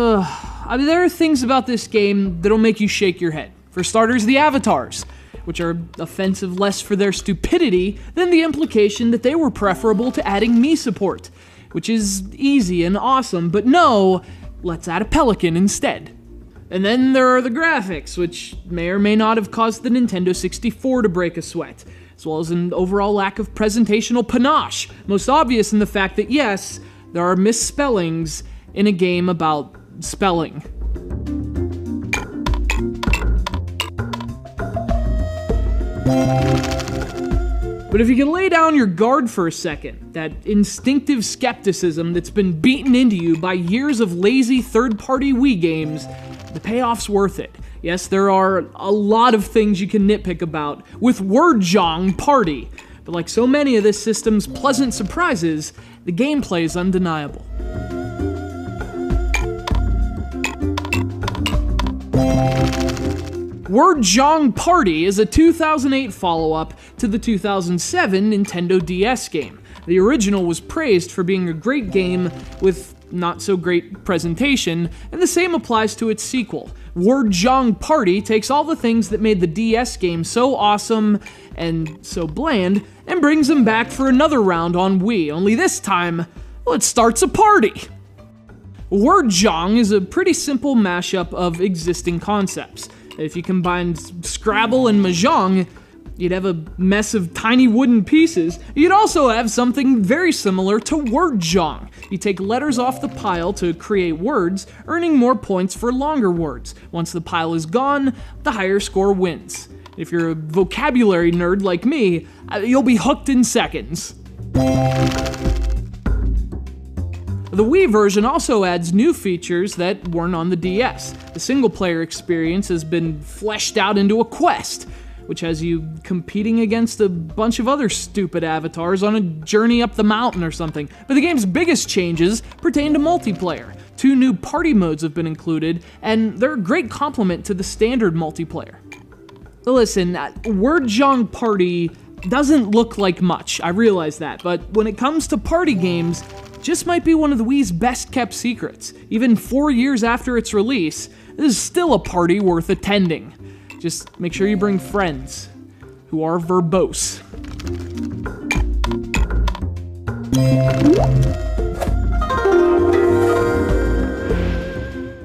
I mean, there are things about this game that'll make you shake your head. For starters, the avatars, which are offensive less for their stupidity than the implication that they were preferable to adding Mii support, which is easy and awesome, but no, let's add a pelican instead. And then there are the graphics, which may or may not have caused the Nintendo 64 to break a sweat, as well as an overall lack of presentational panache, most obvious in the fact that yes, there are misspellings in a game about spelling. But if you can lay down your guard for a second, that instinctive skepticism that's been beaten into you by years of lazy third-party Wii games, the payoff's worth it. Yes, there are a lot of things you can nitpick about with WORDJOng Party, but like so many of this system's pleasant surprises, the gameplay is undeniable. WORDJOng Party is a 2008 follow-up to the 2007 Nintendo DS game. The original was praised for being a great game with not-so-great presentation, and the same applies to its sequel. WORDJOng Party takes all the things that made the DS game so awesome and so bland, and brings them back for another round on Wii, only this time, well, it starts a party! WORDJOng is a pretty simple mashup of existing concepts. If you combined Scrabble and Mahjong, you'd have a mess of tiny wooden pieces. You'd also have something very similar to WORDJOng. You take letters off the pile to create words, earning more points for longer words. Once the pile is gone, the higher score wins. If you're a vocabulary nerd like me, you'll be hooked in seconds. The Wii version also adds new features that weren't on the DS. The single-player experience has been fleshed out into a quest, which has you competing against a bunch of other stupid avatars on a journey up the mountain or something. But the game's biggest changes pertain to multiplayer. 2 new party modes have been included, and they're a great complement to the standard multiplayer. So listen, WORDJOng Party doesn't look like much, I realize that, but when it comes to party games, just might be one of the Wii's best-kept secrets. Even 4 years after its release, this is still a party worth attending. Just make sure you bring friends who are verbose.